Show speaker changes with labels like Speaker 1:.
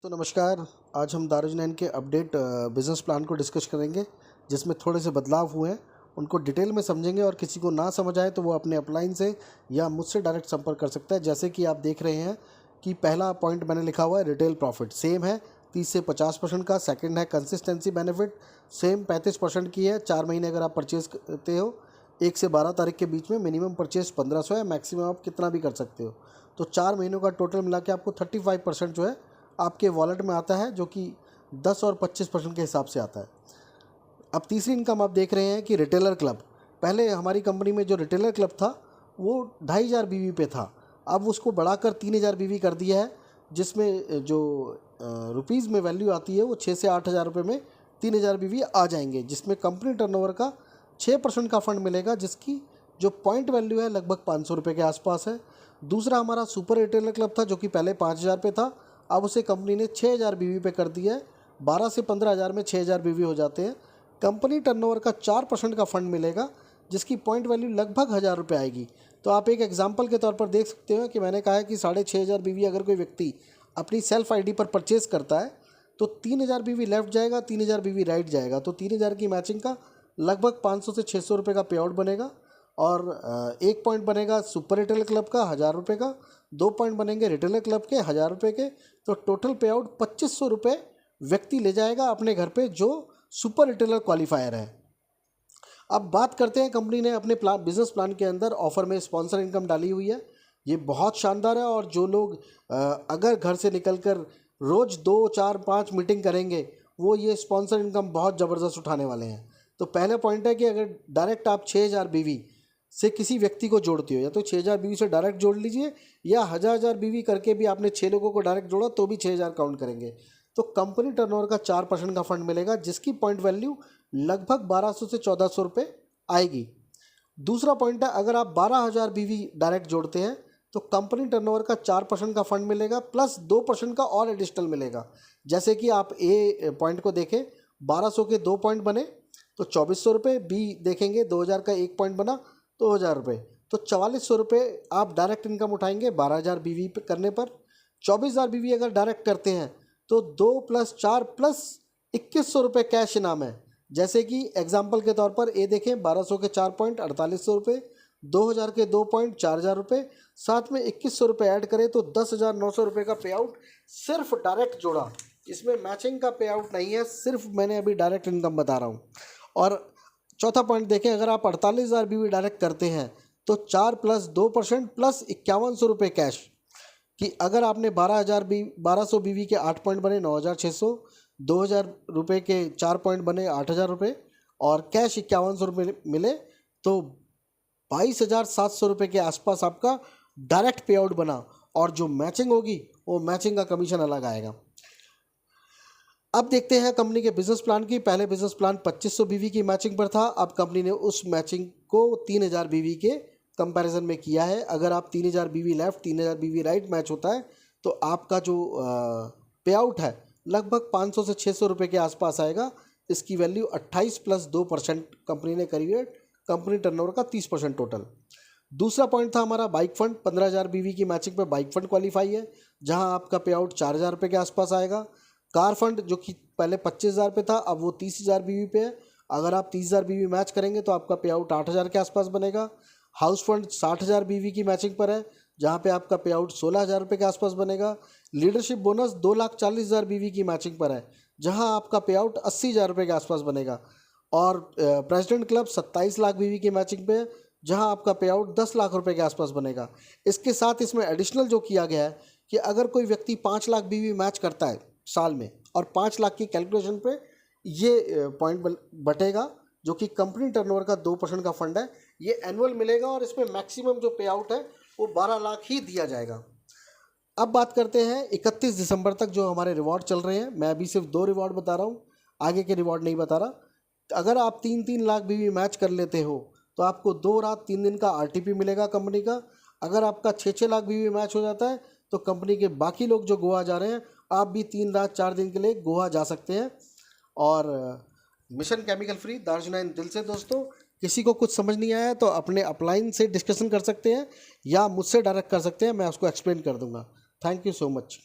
Speaker 1: तो नमस्कार। आज हम दारुज नैन के अपडेट बिज़नेस प्लान को डिस्कस करेंगे, जिसमें थोड़े से बदलाव हुए हैं। उनको डिटेल में समझेंगे और किसी को ना समझ आए तो वो अपने अपलाइन से या मुझसे डायरेक्ट संपर्क कर सकता है। जैसे कि आप देख रहे हैं कि पहला पॉइंट मैंने लिखा हुआ है रिटेल प्रॉफिट, सेम है 30 से 50% का। सेकंड है कंसिस्टेंसी बेनिफिट, सेम 35% की है। 4 महीने अगर आप परचेज़ करते हो 1 से 12 तारीख के बीच में, मिनिमम परचेज़ 1500 है, मैक्सिमम आप कितना भी कर सकते हो। तो 4 महीनों का टोटल मिला के आपको 35% जो है आपके वॉलेट में आता है, जो कि 10 और 25% के हिसाब से आता है। अब तीसरी इनकम आप देख रहे हैं कि रिटेलर क्लब। पहले हमारी कंपनी में जो रिटेलर क्लब था वो 2500 बीवी पे था, अब उसको बढ़ाकर 3000 बीवी कर दिया है, जिसमें जो रुपीज़ में वैल्यू आती है वो 6 से 8000 रुपये में 3000 बीवी आ जाएंगे, जिसमें कंपनी टर्नओवर का 6% का फंड मिलेगा, जिसकी जो पॉइंट वैल्यू है लगभग 500 रुपये के आसपास है। दूसरा हमारा सुपर रिटेलर क्लब था, जो कि पहले 5000 पे था, अब उसे कंपनी ने 6000 बीवी पे कर दिया है। 12 से 15,000 में 6000 बीवी हो जाते हैं। कंपनी टर्नओवर का 4% का फंड मिलेगा, जिसकी पॉइंट वैल्यू लगभग 1000 रुपये आएगी। तो आप एक एग्जांपल के तौर पर देख सकते हो कि मैंने कहा है कि 6500 बीवी अगर कोई व्यक्ति अपनी सेल्फ आईडी पर परचेज़ करता है तो 3000 बीवी लेफ्ट जाएगा, 3000 बीवी राइट जाएगा। तो 3000 की मैचिंग का लगभग 500 से 600 रुपये का पे आउट बनेगा। और एक पॉइंट बनेगा सुपर रिटेलर क्लब का 1000 रुपये का, 2 पॉइंट बनेंगे रिटेलर क्लब के 1000 रुपये के। तो टोटल पे आउट 2500 रुपये व्यक्ति ले जाएगा अपने घर पे, जो सुपर रिटेलर क्वालिफायर है। अब बात करते हैं, कंपनी ने अपने बिजनेस प्लान के अंदर ऑफर में स्पॉन्सर इनकम डाली हुई है। ये बहुत शानदार है, और जो लोग अगर घर से निकलकर रोज़ 2, 4, 5 मीटिंग करेंगे, वो ये स्पॉन्सर इनकम बहुत ज़बरदस्त उठाने वाले हैं। तो पहला पॉइंट है कि अगर डायरेक्ट आप 6000 बीवी से किसी व्यक्ति को जोड़ते हो, या तो 6000 बीवी से डायरेक्ट जोड़ लीजिए, या 1000 बीवी करके भी आपने 6 लोगों को डायरेक्ट जोड़ा तो भी 6000 काउंट करेंगे। तो कंपनी टर्नओवर का 4% का फंड मिलेगा, जिसकी पॉइंट वैल्यू लगभग 1200 से 1400 रुपये आएगी। दूसरा पॉइंट है, अगर आप 12000 बीवी डायरेक्ट जोड़ते हैं तो कंपनी टर्नओवर का 4% का फंड मिलेगा, प्लस 2% का और एडिशनल मिलेगा। जैसे कि आप ए पॉइंट को देखें, 1200 के 2 पॉइंट बने तो 2400 रुपये, बी देखेंगे 2000 का 1 पॉइंट बना तो 1000 रुपये, तो 4400 रुपये आप डायरेक्ट इनकम उठाएंगे 12000 बीवी करने पर। 24000 बीवी अगर डायरेक्ट करते हैं तो 2 + 4 + 2100 रुपये कैश इनाम है। जैसे कि एग्जाम्पल के तौर पर ए देखें, 1200 के 4 पॉइंट 4800 रुपये, 2000 के 2 पॉइंट 4000 रुपये, साथ में 2100 रुपये ऐड करें तो 10,900 रुपये का पे आउट सिर्फ डायरेक्ट जोड़ा। इसमें मैचिंग का पे आउट नहीं है, सिर्फ मैंने अभी डायरेक्ट इनकम बता रहा हूँ। और चौथा पॉइंट देखें, अगर आप 48,000 बीवी डायरेक्ट करते हैं तो 4 + 2% + 5100 रुपये कैश। कि अगर आपने 1200 बीवी के 8 पॉइंट बने 9600, 2000 रुपये के 4 पॉइंट बने 8000 रुपये, और कैश 5100 रुपये मिले, तो 22,700 रुपये के आसपास आपका डायरेक्ट पे आउट बना। और जो मैचिंग होगी वो मैचिंग का कमीशन अलग आएगा। अब देखते हैं कंपनी के बिजनेस प्लान की। पहले बिजनेस प्लान 2500 बीवी की मैचिंग पर था, अब कंपनी ने उस मैचिंग को 3000 बीवी के कंपैरिजन में किया है। अगर आप 3000 बीवी लेफ्ट 3000 बीवी राइट मैच होता है तो आपका जो पे आउट है लगभग 500 से 600 रुपये के आसपास आएगा। इसकी वैल्यू 28 + 2% कंपनी ने करी है, कंपनी टर्नओवर का 30% टोटल। दूसरा पॉइंट था हमारा बाइक फंड। 15000 बीवी की मैचिंग पर बाइक फंड क्वालिफाई है, जहां आपका पे आउट 4000 रुपये के आसपास आएगा। कार फंड जो कि पहले 25,000 पे था, अब वो 30,000 बीवी पे है। अगर आप 30,000 बीवी मैच करेंगे तो आपका पे आउट 8,000 के आसपास बनेगा। हाउस फंड 60,000 बीवी की मैचिंग पर है, जहाँ पे आपका पे आउट 16,000 रुपये के आसपास बनेगा। लीडरशिप बोनस 2,40,000 बीवी की मैचिंग पर है, जहाँ आपका पे आउट 80,000 रुपये के आसपास बनेगा। और प्रेसिडेंट क्लब 27 लाख बीवी की मैचिंग पे है, जहाँ आपका पे आउट 10 लाख रुपये के आसपास बनेगा। इसके साथ इसमें एडिशनल जो किया गया है कि अगर कोई व्यक्ति 5 लाख बीवी मैच करता है साल में, और 5 लाख की कैलकुलेशन पे ये पॉइंट बटेगा, जो कि कंपनी टर्नओवर का 2% का फंड है। ये एनुअल मिलेगा, और इसमें मैक्सिमम जो पे आउट है वो 12 लाख ही दिया जाएगा। अब बात करते हैं 31 दिसंबर तक जो हमारे रिवॉर्ड चल रहे हैं। मैं अभी सिर्फ 2 रिवॉर्ड बता रहा हूँ, आगे के रिवॉर्ड नहीं बता रहा। अगर आप 3-3 लाख बीवी मैच कर लेते हो तो आपको 2 रात 3 दिन का RTP मिलेगा कंपनी का। अगर आपका 6-6 लाख बीवी मैच हो जाता है तो कंपनी के बाकी लोग जो गोवा जा रहे हैं, आप भी 3 रात 4 दिन के लिए गोवा जा सकते हैं। और मिशन केमिकल फ्री दारुज नैन दिल से दोस्तों, किसी को कुछ समझ नहीं आया तो अपने अपलाइन से डिस्कशन कर सकते हैं या मुझसे डायरेक्ट कर सकते हैं, मैं उसको एक्सप्लेन कर दूंगा। Thank you so much.